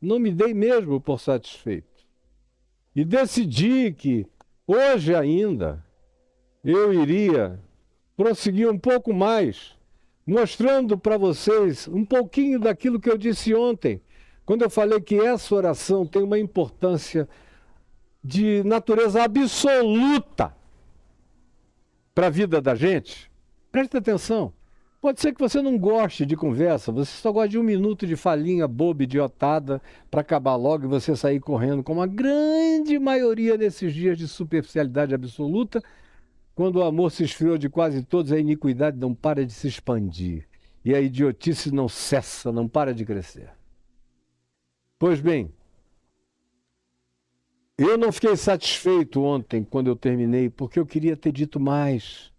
Não me dei mesmo por satisfeito. E decidi que, hoje ainda, eu iria prosseguir um pouco mais, mostrando para vocês um pouquinho daquilo que eu disse ontem, quando eu falei que essa oração tem uma importância de natureza absoluta para a vida da gente. Preste atenção. Pode ser que você não goste de conversa, você só gosta de um minuto de falinha boba, idiotada, para acabar logo e você sair correndo, como a grande maioria desses dias de superficialidade absoluta. Quando o amor se esfriou de quase todos, a iniquidade não para de se expandir. E a idiotice não cessa, não para de crescer. Pois bem, eu não fiquei satisfeito ontem quando eu terminei, porque eu queria ter dito mais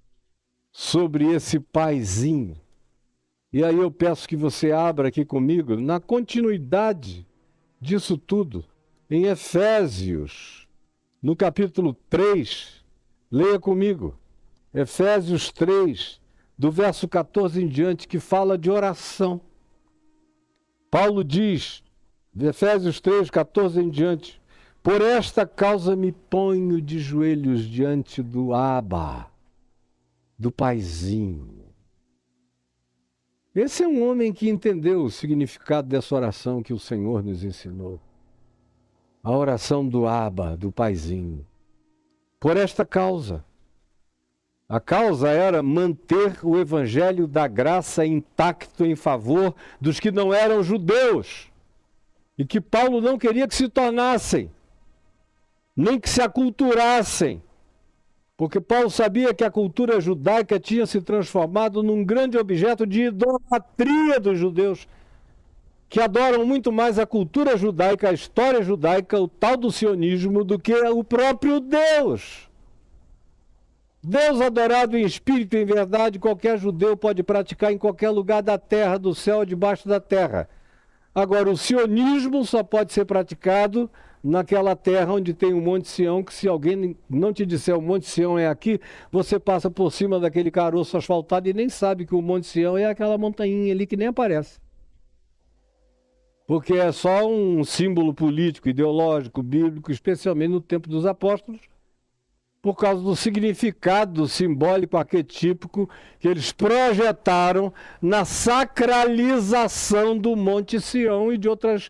sobre esse paizinho. E aí eu peço que você abra aqui comigo, na continuidade disso tudo, em Efésios, no capítulo 3, leia comigo. Efésios 3, do verso 14 em diante, que fala de oração. Paulo diz, Efésios 3, 14 em diante, por esta causa me ponho de joelhos diante do Abba, do Paizinho. Esse é um homem que entendeu o significado dessa oração que o Senhor nos ensinou. A oração do Abba, do Paizinho. Por esta causa. A causa era manter o evangelho da graça intacto em favor dos que não eram judeus e que Paulo não queria que se tornassem, nem que se aculturassem, porque Paulo sabia que a cultura judaica tinha se transformado num grande objeto de idolatria dos judeus, que adoram muito mais a cultura judaica, a história judaica, o tal do sionismo, do que o próprio Deus. Deus adorado em espírito e em verdade, qualquer judeu pode praticar em qualquer lugar da terra, do céu ou debaixo da terra. Agora, o sionismo só pode ser praticado naquela terra onde tem o Monte Sião, que se alguém não te disser o Monte Sião é aqui, você passa por cima daquele caroço asfaltado e nem sabe que o Monte Sião é aquela montanhinha ali que nem aparece. Porque é só um símbolo político, ideológico, bíblico, especialmente no tempo dos apóstolos, por causa do significado simbólico arquetípico que eles projetaram na sacralização do Monte Sião e de outras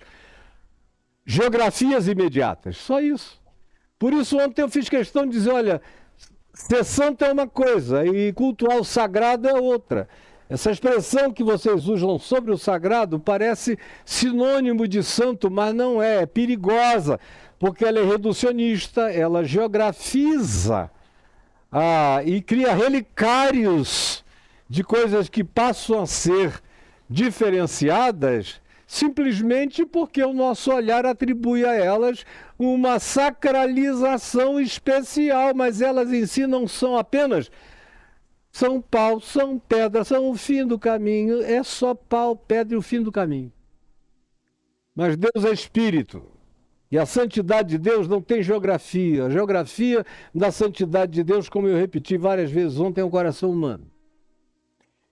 geografias imediatas. Só isso. Por isso ontem eu fiz questão de dizer, olha, ser santo é uma coisa e cultuar o sagrado é outra. Essa expressão que vocês usam sobre o sagrado parece sinônimo de santo, mas não é, é perigosa, porque ela é reducionista, ela geografiza e cria relicários de coisas que passam a ser diferenciadas simplesmente porque o nosso olhar atribui a elas uma sacralização especial, mas elas em si não são apenas... São pau, são pedra, são o fim do caminho, é só pau, pedra e o fim do caminho. Mas Deus é espírito. E a santidade de Deus não tem geografia. A geografia da santidade de Deus, como eu repeti várias vezes ontem, é o coração humano.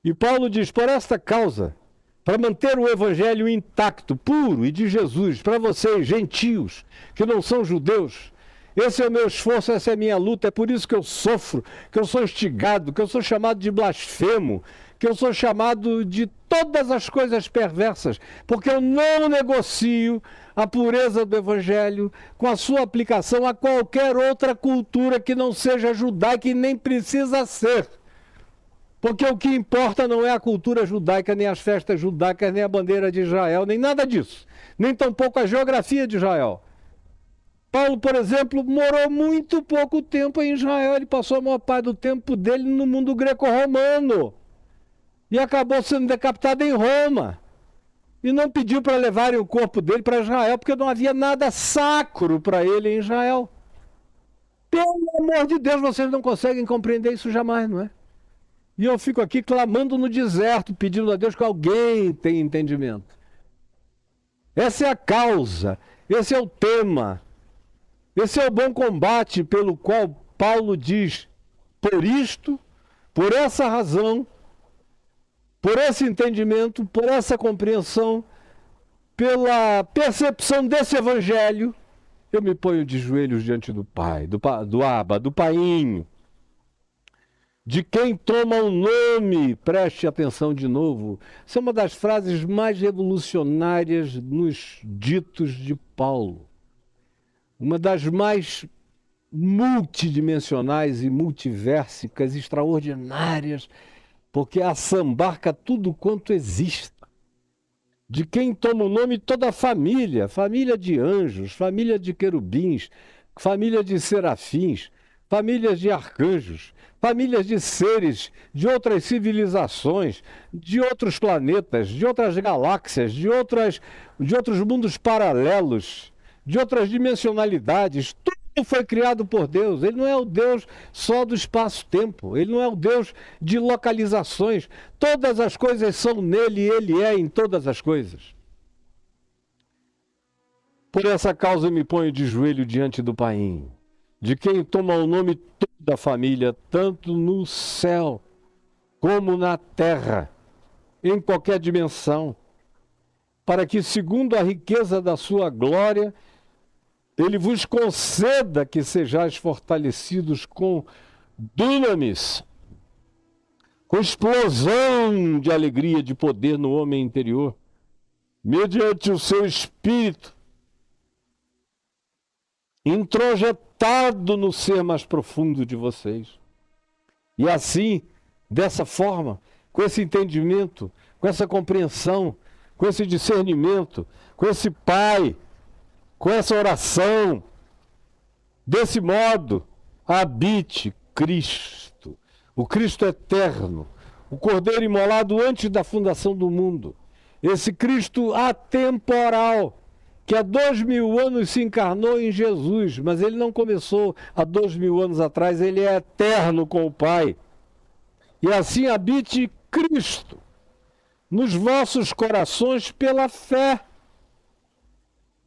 E Paulo diz, por esta causa, para manter o evangelho intacto, puro e de Jesus, para vocês, gentios, que não são judeus, esse é o meu esforço, essa é a minha luta, é por isso que eu sofro, que eu sou instigado, que eu sou chamado de blasfemo, que eu sou chamado de todas as coisas perversas, porque eu não negocio a pureza do Evangelho com a sua aplicação a qualquer outra cultura que não seja judaica e nem precisa ser. Porque o que importa não é a cultura judaica, nem as festas judaicas, nem a bandeira de Israel, nem nada disso, nem tampouco a geografia de Israel. Paulo, por exemplo, morou muito pouco tempo em Israel. Ele passou a maior parte do tempo dele no mundo greco-romano. E acabou sendo decapitado em Roma. E não pediu para levarem o corpo dele para Israel, porque não havia nada sacro para ele em Israel. Pelo amor de Deus, vocês não conseguem compreender isso jamais, não é? E eu fico aqui clamando no deserto, pedindo a Deus que alguém tenha entendimento. Essa é a causa, esse é o tema. Esse é o bom combate pelo qual Paulo diz, por isto, por essa razão, por esse entendimento, por essa compreensão, pela percepção desse evangelho, eu me ponho de joelhos diante do Pai, do Abba, do Painho, de quem toma o nome, preste atenção de novo. Essa é uma das frases mais revolucionárias nos ditos de Paulo. Uma das mais multidimensionais e multiversicas, extraordinárias, porque assambarca tudo quanto existe. De quem toma o nome toda a família, família de anjos, família de querubins, família de serafins, famílias de arcanjos, famílias de seres de outras civilizações, de outros planetas, de outras galáxias, de outros mundos paralelos, de outras dimensionalidades. Tudo foi criado por Deus. Ele não é o Deus só do espaço-tempo. Ele não é o Deus de localizações. Todas as coisas são nele e ele é em todas as coisas. Por essa causa eu me ponho de joelho diante do Painho, de quem toma o nome toda a família, tanto no céu como na terra, em qualquer dimensão, para que, segundo a riqueza da sua glória, Ele vos conceda que sejais fortalecidos com dunamis, com explosão de alegria, de poder no homem interior, mediante o seu espírito, introjetado no ser mais profundo de vocês. E assim, dessa forma, com esse entendimento, com essa compreensão, com esse discernimento, com esse Pai, com essa oração, desse modo, habite Cristo, o Cristo eterno, o Cordeiro imolado antes da fundação do mundo, esse Cristo atemporal, que há 2000 anos se encarnou em Jesus, mas ele não começou há 2000 anos atrás, ele é eterno com o Pai. E assim habite Cristo nos vossos corações pela fé.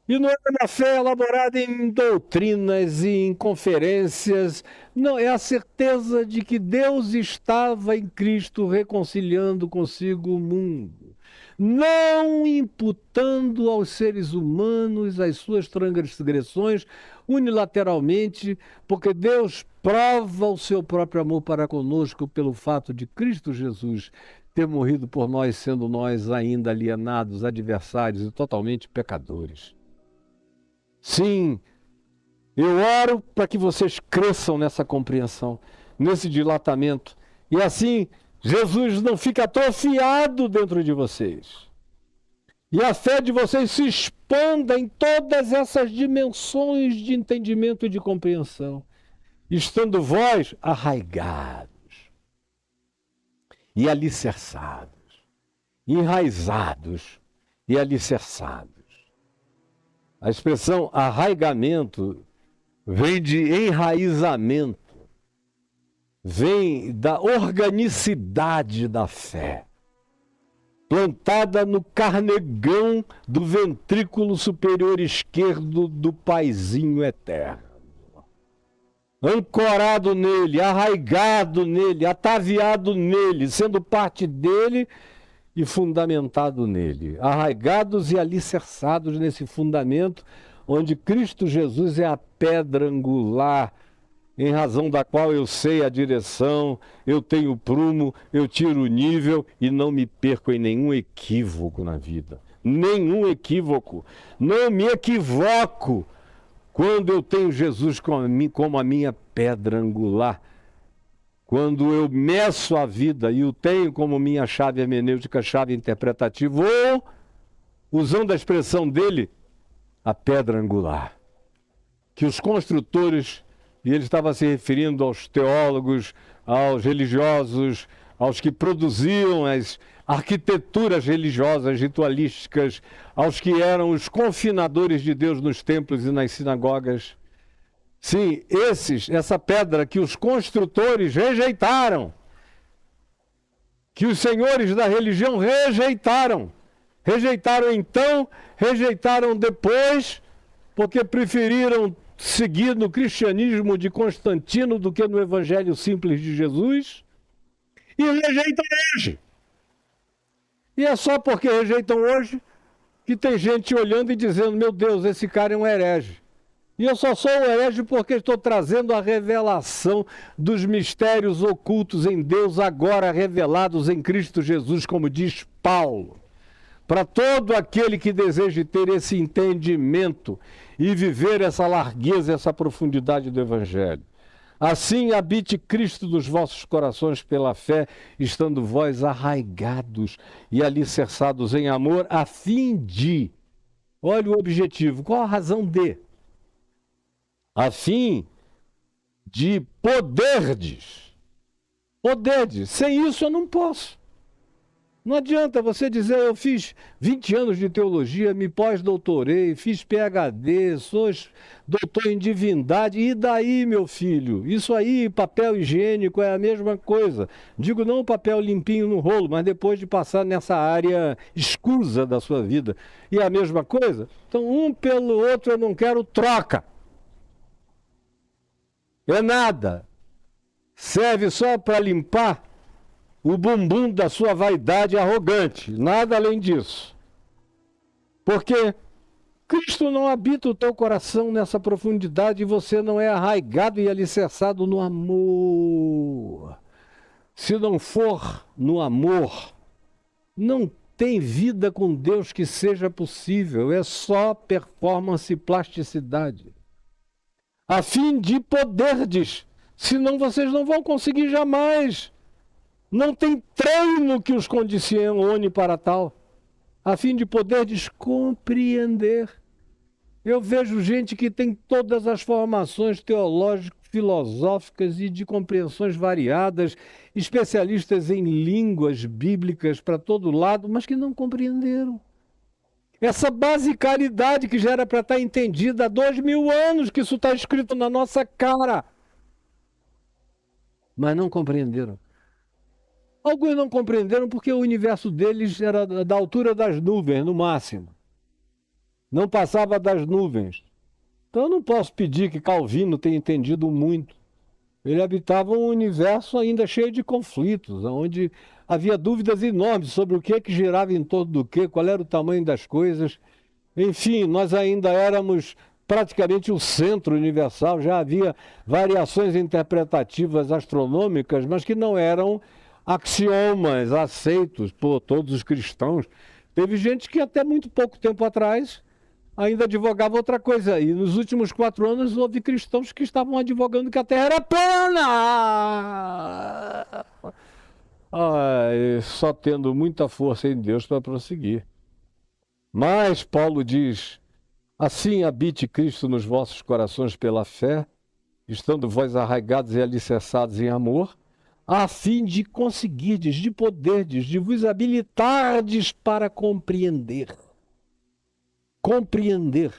E não é uma fé elaborada em doutrinas e em conferências. Não, é a certeza de que Deus estava em Cristo reconciliando consigo o mundo, não imputando aos seres humanos as suas transgressões unilateralmente, porque Deus prova o seu próprio amor para conosco pelo fato de Cristo Jesus ter morrido por nós, sendo nós ainda alienados, adversários e totalmente pecadores. Sim, eu oro para que vocês cresçam nessa compreensão, nesse dilatamento. E assim, Jesus não fica atrofiado dentro de vocês. E a fé de vocês se expanda em todas essas dimensões de entendimento e de compreensão, estando vós arraigados e alicerçados, enraizados e alicerçados. A expressão arraigamento vem de enraizamento, vem da organicidade da fé, plantada no carnegão do ventrículo superior esquerdo do Paizinho eterno. Ancorado nele, arraigado nele, ataviado nele, sendo parte dele e fundamentado nele, arraigados e alicerçados nesse fundamento, onde Cristo Jesus é a pedra angular, em razão da qual eu sei a direção, eu tenho prumo, eu tiro o nível e não me perco em nenhum equívoco na vida. Nenhum equívoco. Não me equivoco quando eu tenho Jesus como a minha pedra angular. Quando eu meço a vida e o tenho como minha chave hermenêutica, chave interpretativa, ou, usando a expressão dele, a pedra angular. Que os construtores, e ele estava se referindo aos teólogos, aos religiosos, aos que produziam as arquiteturas religiosas, ritualísticas, aos que eram os confinadores de Deus nos templos e nas sinagogas. Sim, essa pedra que os construtores rejeitaram, que os senhores da religião rejeitaram. Rejeitaram então, rejeitaram depois, porque preferiram seguir no cristianismo de Constantino do que no evangelho simples de Jesus, e rejeitam hoje. E é só porque rejeitam hoje que tem gente olhando e dizendo, meu Deus, esse cara é um herege. E eu só sou um herege porque estou trazendo a revelação dos mistérios ocultos em Deus, agora revelados em Cristo Jesus, como diz Paulo. Para todo aquele que deseja ter esse entendimento e viver essa largueza, essa profundidade do Evangelho. Assim habite Cristo nos vossos corações pela fé, estando vós arraigados e alicerçados em amor, a fim de... Olha o objetivo, qual a razão de? A fim de poderdes. Poderdes. Sem isso eu não posso. Não adianta você dizer, eu fiz 20 anos de teologia, me pós-doutorei, fiz PhD, sou doutor em divindade, e daí, meu filho? Isso aí, papel higiênico, é a mesma coisa. Digo não o papel limpinho no rolo, mas depois de passar nessa área escusa da sua vida. E é a mesma coisa? Então, um pelo outro eu não quero troca. É nada. Serve só para limpar o bumbum da sua vaidade arrogante, nada além disso. Porque Cristo não habita o teu coração nessa profundidade e você não é arraigado e alicerçado no amor. Se não for no amor, não tem vida com Deus que seja possível, é só performance e plasticidade. A fim de poderdes, senão vocês não vão conseguir jamais. Não tem treino que os condicione para tal, a fim de poderdes compreender. Eu vejo gente que tem todas as formações teológicas, filosóficas e de compreensões variadas, especialistas em línguas bíblicas para todo lado, mas que não compreenderam. Essa basicalidade que já era para estar entendida há 2000 anos, que isso está escrito na nossa cara. Mas não compreenderam. Alguns não compreenderam porque o universo deles era da altura das nuvens, no máximo. Não passava das nuvens. Então eu não posso pedir que Calvino tenha entendido muito. Ele habitava um universo ainda cheio de conflitos, onde havia dúvidas enormes sobre o que girava em torno do quê, qual era o tamanho das coisas. Enfim, nós ainda éramos praticamente o centro universal, já havia variações interpretativas astronômicas, mas que não eram axiomas aceitos por todos os cristãos. Teve gente que até muito pouco tempo atrás ainda advogava outra coisa. E nos últimos 4 anos houve cristãos que estavam advogando que a Terra era plana. Só tendo muita força em Deus para prosseguir. Mas Paulo diz, assim habite Cristo nos vossos corações pela fé, estando vós arraigados e alicerçados em amor, a fim de conseguirdes, de poderdes, de vos habilitardes para compreender. Compreender.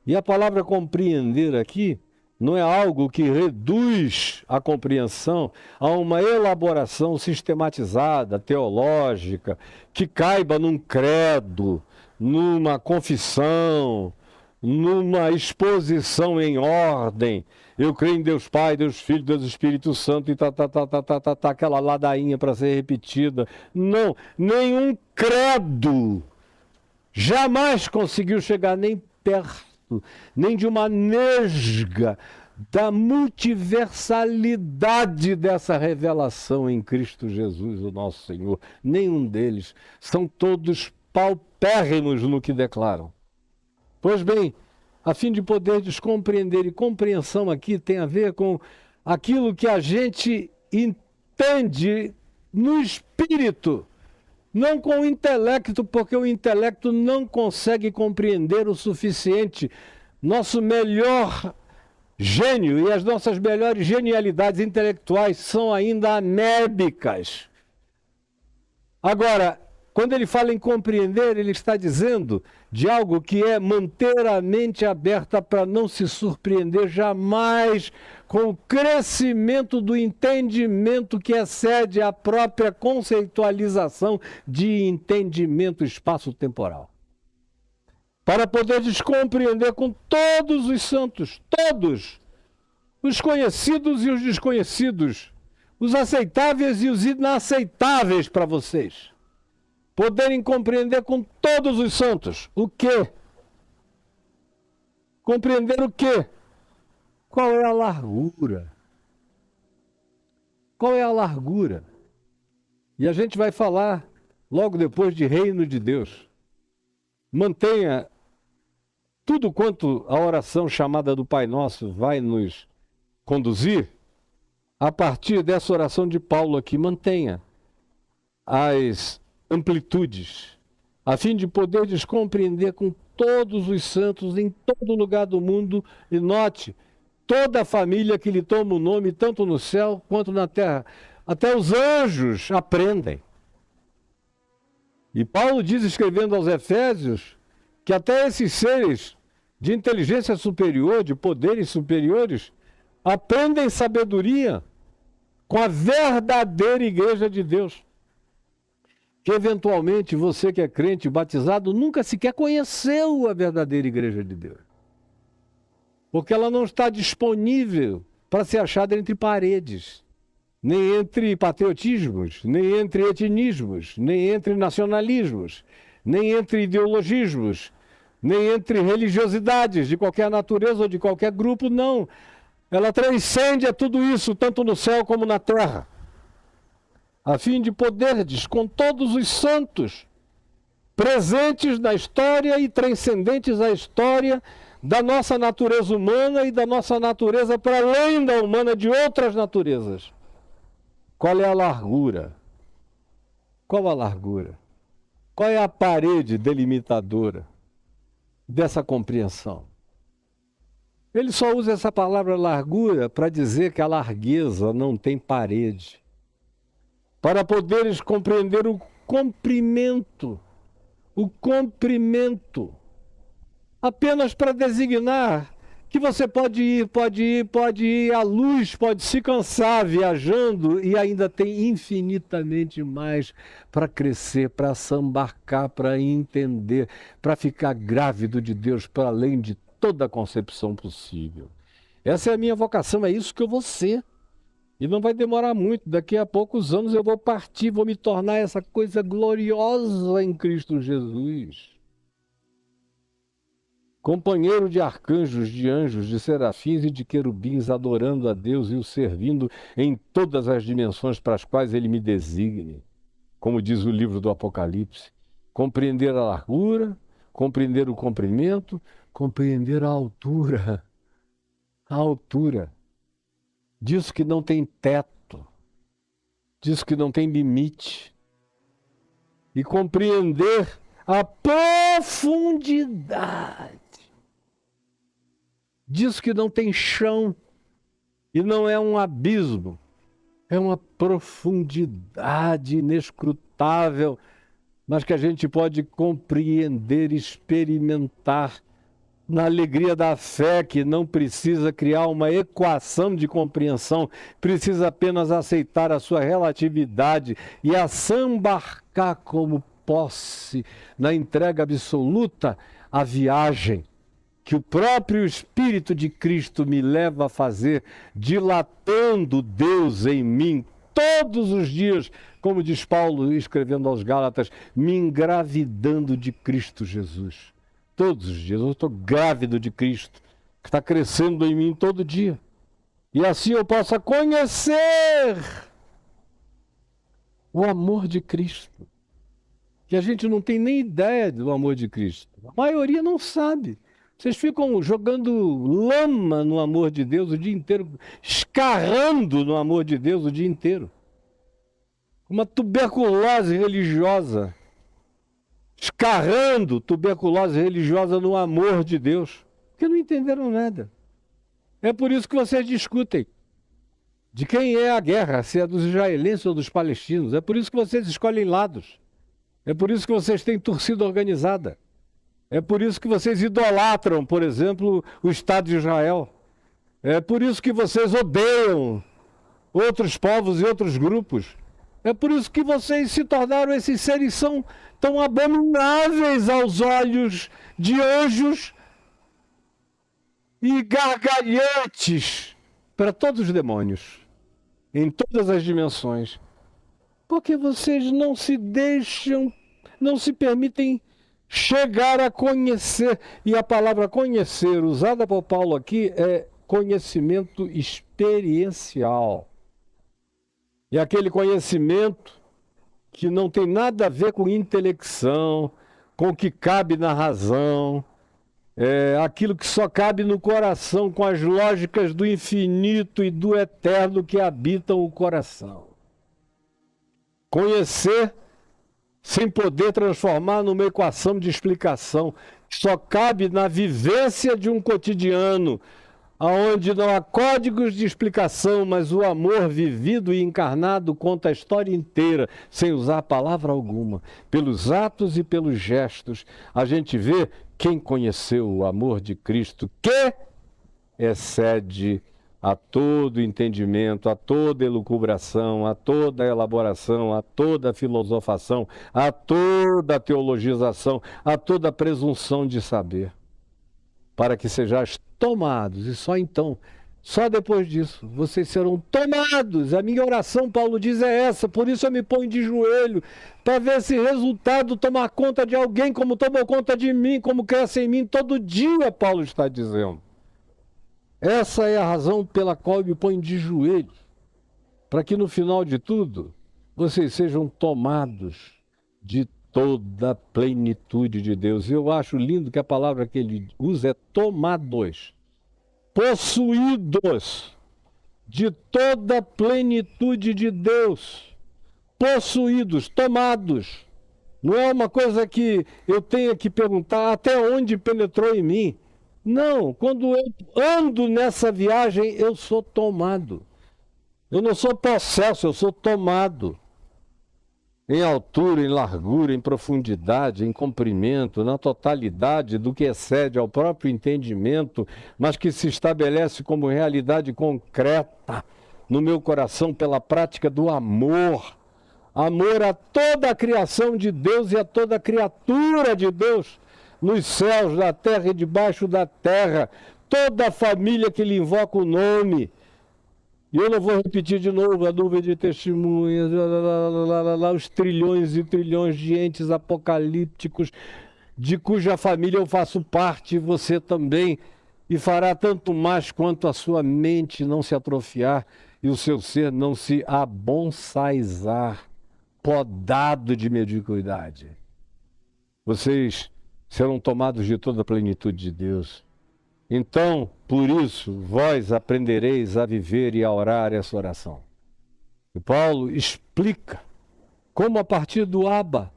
E a palavra compreender aqui não é algo que reduz a compreensão a uma elaboração sistematizada, teológica, que caiba num credo, numa confissão, numa exposição em ordem. Eu creio em Deus Pai, Deus Filho, Deus Espírito Santo e aquela ladainha para ser repetida. Não, nenhum credo jamais conseguiu chegar nem perto, nem de uma nesga da multiversalidade dessa revelação em Cristo Jesus, o nosso Senhor. Nenhum deles. São todos paupérrimos no que declaram. Pois bem, a fim de poderdes compreender, e compreensão aqui tem a ver com aquilo que a gente entende no espírito, não com o intelecto, porque o intelecto não consegue compreender o suficiente. Nosso melhor gênio e as nossas melhores genialidades intelectuais são ainda amébicas. Agora, quando ele fala em compreender, ele está dizendo de algo que é manter a mente aberta para não se surpreender jamais com o crescimento do entendimento que excede a própria conceitualização de entendimento espaço-temporal. Para poder descompreender com todos os santos, todos, os conhecidos e os desconhecidos, os aceitáveis e os inaceitáveis para vocês. poderem compreender com todos os santos. O quê? Compreender o quê? Qual é a largura? Qual é a largura? E a gente vai falar logo depois de reino de Deus. Mantenha tudo quanto a oração chamada do Pai Nosso vai nos conduzir, a partir dessa oração de Paulo aqui, mantenha as amplitudes, a fim de poderes compreender com todos os santos em todo lugar do mundo, e note, toda a família que lhe toma o nome, tanto no céu quanto na terra, até os anjos aprendem. E Paulo diz, escrevendo aos Efésios, que até esses seres de inteligência superior, de poderes superiores, aprendem sabedoria com a verdadeira igreja de Deus. Que eventualmente você que é crente batizado nunca sequer conheceu a verdadeira igreja de Deus. Porque ela não está disponível para ser achada entre paredes, nem entre patriotismos, nem entre etnismos, nem entre nacionalismos, nem entre ideologismos, nem entre religiosidades de qualquer natureza ou de qualquer grupo, não. Ela transcende a tudo isso, tanto no céu como na terra, a fim de poderdes, com todos os santos, presentes na história e transcendentes à história da nossa natureza humana e da nossa natureza para além da humana de outras naturezas. Qual é a largura? Qual a largura? Qual é a parede delimitadora dessa compreensão? Ele só usa essa palavra largura para dizer que a largueza não tem parede. Para poderes compreender o comprimento, apenas para designar que você pode ir, a luz pode se cansar viajando e ainda tem infinitamente mais para crescer, para sambarcar, para entender, para ficar grávido de Deus para além de toda a concepção possível. Essa é a minha vocação, é isso que eu vou ser. E não vai demorar muito, daqui a poucos anos eu vou partir, vou me tornar essa coisa gloriosa em Cristo Jesus. Companheiro de arcanjos, de anjos, de serafins e de querubins, adorando a Deus e o servindo em todas as dimensões para as quais Ele me designe. Como diz o livro do Apocalipse, compreender a largura, compreender o comprimento, compreender a altura. A altura. Diz que não tem teto, diz que não tem limite. E compreender a profundidade. Diz que não tem chão e não é um abismo, é uma profundidade inescrutável, mas que a gente pode compreender, experimentar na alegria da fé, que não precisa criar uma equação de compreensão, precisa apenas aceitar a sua relatividade e assambarcar como posse na entrega absoluta a viagem que o próprio Espírito de Cristo me leva a fazer, dilatando Deus em mim todos os dias, como diz Paulo escrevendo aos Gálatas, me engravidando de Cristo Jesus. Todos os dias eu estou grávido de Cristo, que está crescendo em mim todo dia. E assim eu possa conhecer o amor de Cristo. Que a gente não tem nem ideia do amor de Cristo. A maioria não sabe. Vocês ficam jogando lama no amor de Deus o dia inteiro, escarrando no amor de Deus o dia inteiro. Uma tuberculose religiosa. Escarrando tuberculose religiosa no amor de Deus. Porque não entenderam nada. É por isso que vocês discutem de quem é a guerra, se é dos israelenses ou dos palestinos. É por isso que vocês escolhem lados. É por isso que vocês têm torcida organizada. É por isso que vocês idolatram, por exemplo, o Estado de Israel. É por isso que vocês odeiam outros povos e outros grupos. É por isso que vocês se tornaram, esses seres são tão abomináveis aos olhos de anjos e gargalhantes para todos os demônios, em todas as dimensões. Porque vocês não se deixam não se permitem chegar a conhecer. E a palavra conhecer, usada por Paulo aqui, é conhecimento experiencial. É aquele conhecimento que não tem nada a ver com intelecção, com o que cabe na razão, aquilo que só cabe no coração, com as lógicas do infinito e do eterno que habitam o coração. Conhecer sem poder transformar numa equação de explicação, que só cabe na vivência de um cotidiano, onde não há códigos de explicação, mas o amor vivido e encarnado conta a história inteira, sem usar palavra alguma. Pelos atos e pelos gestos, a gente vê quem conheceu o amor de Cristo, que excede a todo entendimento, a toda elucubração, a toda elaboração, a toda filosofação, a toda teologização, a toda presunção de saber, para que sejais tomados, e só então, só depois disso, vocês serão tomados. A minha oração, Paulo diz, é essa, por isso eu me ponho de joelho, para ver esse resultado tomar conta de alguém, como tomou conta de mim, como cresce em mim todo dia, Paulo está dizendo. Essa é a razão pela qual eu me ponho de joelho, para que no final de tudo, vocês sejam tomados de toda a plenitude de Deus. Eu acho lindo que a palavra que ele usa é tomados, possuídos de toda a plenitude de Deus, possuídos, tomados. Não é uma coisa que eu tenha que perguntar até onde penetrou em mim. Não, quando eu ando nessa viagem, eu sou tomado. Eu não sou possesso, eu sou tomado. Em altura, em largura, em profundidade, em comprimento, na totalidade do que excede ao próprio entendimento, mas que se estabelece como realidade concreta no meu coração pela prática do amor. Amor a toda a criação de Deus e a toda a criatura de Deus, nos céus, na terra e debaixo da terra, toda a família que lhe invoca o nome. E eu não vou repetir de novo a nuvem de testemunhas, os trilhões e trilhões de entes apocalípticos, de cuja família eu faço parte, e você também, e fará tanto mais quanto a sua mente não se atrofiar e o seu ser não se abonsaizar, podado de mediocridade. Vocês serão tomados de toda a plenitude de Deus. Então, por isso, vós aprendereis a viver e a orar essa oração. E Paulo explica como a partir do Abba,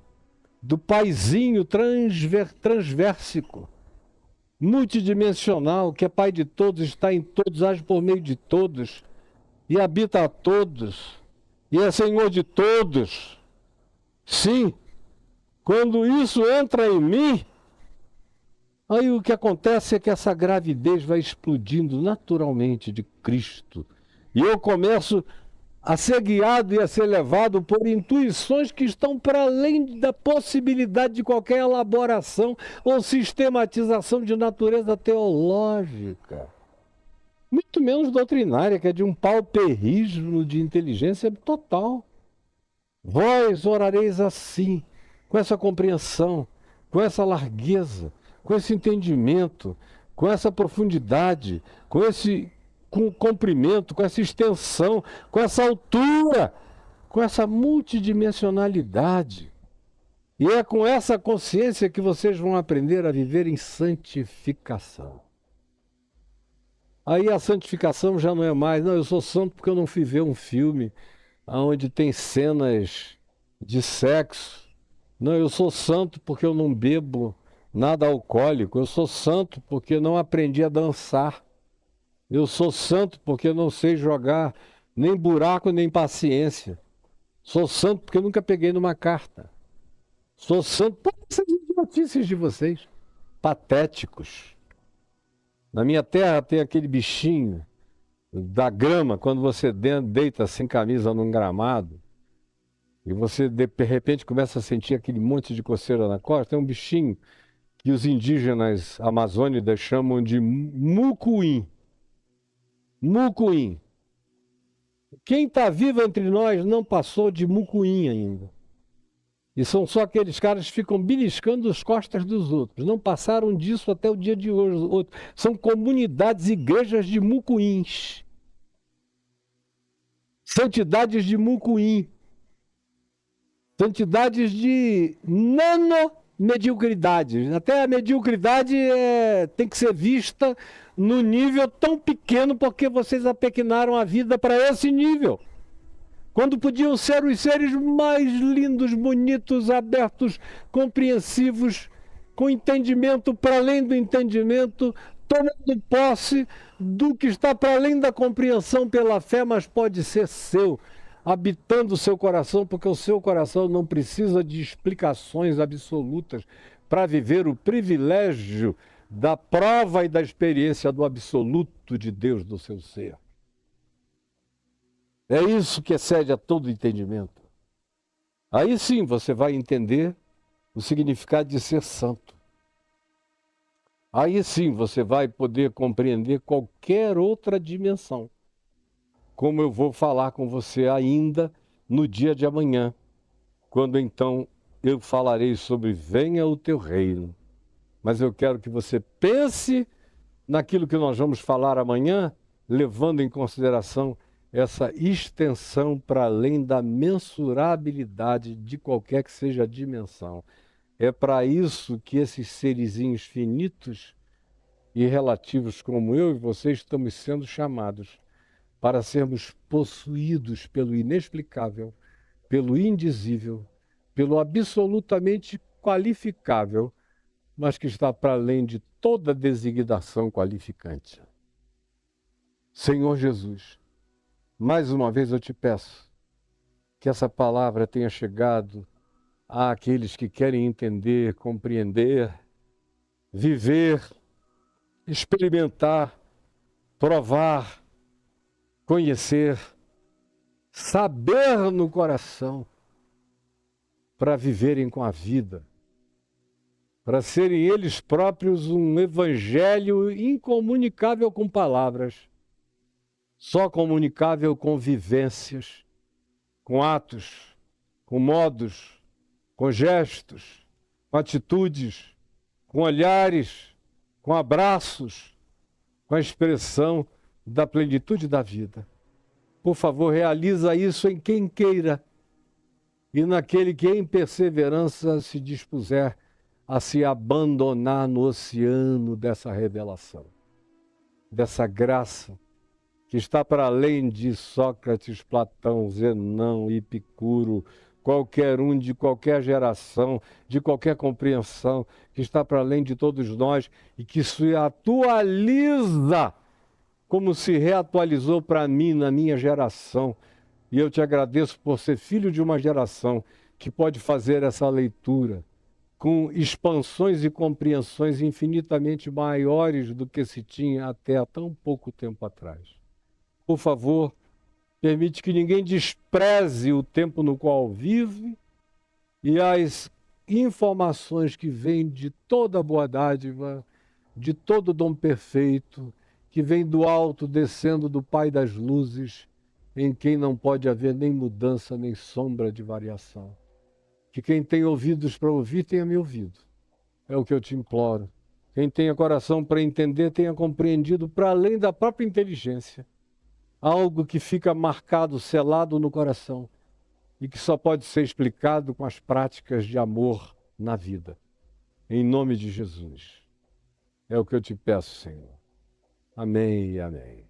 do paizinho transversico, multidimensional, que é pai de todos, está em todos, age por meio de todos, e habita a todos, e é Senhor de todos. Sim, quando isso entra em mim, aí o que acontece é que essa gravidez vai explodindo naturalmente de Cristo. E eu começo a ser guiado e a ser levado por intuições que estão para além da possibilidade de qualquer elaboração ou sistematização de natureza teológica. Muito menos doutrinária, que é de um pauperismo de inteligência total. Vós orareis assim, com essa compreensão, com essa largueza, com esse entendimento, com essa profundidade, com esse comprimento, com essa extensão, com essa altura, com essa multidimensionalidade. E é com essa consciência que vocês vão aprender a viver em santificação. Aí a santificação já não é mais, não, eu sou santo porque eu não fui ver um filme onde tem cenas de sexo. Não, eu sou santo porque eu não bebo nada alcoólico. Eu sou santo porque não aprendi a dançar. Eu sou santo porque não sei jogar nem buraco nem paciência. Sou santo porque nunca peguei numa carta. Sou santo por essas idiotices de vocês, patéticos. Na minha terra tem aquele bichinho da grama, quando você deita sem camisa num gramado, e você de repente começa a sentir aquele monte de coceira na costa, tem um bichinho que os indígenas amazônicos chamam de mucuim. Mucuim. Quem está vivo entre nós não passou de mucuim ainda. E são só aqueles caras que ficam beliscando as costas dos outros. Não passaram disso até o dia de hoje. São comunidades, igrejas de mucuins. Santidades de mucuim. Santidades de nanomediocridade. Até a mediocridade tem que ser vista no nível tão pequeno porque vocês apequenaram a vida para esse nível. Quando podiam ser os seres mais lindos, bonitos, abertos, compreensivos, com entendimento para além do entendimento, tomando posse do que está para além da compreensão pela fé, mas pode ser seu, habitando o seu coração, porque o seu coração não precisa de explicações absolutas para viver o privilégio da prova e da experiência do absoluto de Deus do seu ser. É isso que excede a todo entendimento. Aí sim você vai entender o significado de ser santo. Aí sim você vai poder compreender qualquer outra dimensão. Como eu vou falar com você ainda no dia de amanhã, quando então eu falarei sobre venha o teu reino. Mas eu quero que você pense naquilo que nós vamos falar amanhã, levando em consideração essa extensão para além da mensurabilidade de qualquer que seja a dimensão. É para isso que esses serizinhos finitos e relativos como eu e você estamos sendo chamados, para sermos possuídos pelo inexplicável, pelo indizível, pelo absolutamente qualificável, mas que está para além de toda designação qualificante. Senhor Jesus, mais uma vez eu te peço que essa palavra tenha chegado àqueles que querem entender, compreender, viver, experimentar, provar, conhecer, saber no coração, para viverem com a vida, para serem eles próprios um evangelho incomunicável com palavras, só comunicável com vivências, com atos, com modos, com gestos, com atitudes, com olhares, com abraços, com a expressão da plenitude da vida. Por favor, realiza isso em quem queira e naquele que em perseverança se dispuser a se abandonar no oceano dessa revelação, dessa graça que está para além de Sócrates, Platão, Zenão, Epicuro, qualquer um de qualquer geração, de qualquer compreensão, que está para além de todos nós e que se atualiza como se reatualizou para mim na minha geração. E eu te agradeço por ser filho de uma geração que pode fazer essa leitura com expansões e compreensões infinitamente maiores do que se tinha até há tão pouco tempo atrás. Por favor, permite que ninguém despreze o tempo no qual vive e as informações que vêm de toda boa dádiva, de todo dom perfeito, que vem do alto, descendo do Pai das luzes, em quem não pode haver nem mudança, nem sombra de variação. Que quem tem ouvidos para ouvir, tenha me ouvido. É o que eu te imploro. Quem tenha coração para entender, tenha compreendido para além da própria inteligência. Algo que fica marcado, selado no coração e que só pode ser explicado com as práticas de amor na vida. Em nome de Jesus. É o que eu te peço, Senhor. Amém e amém.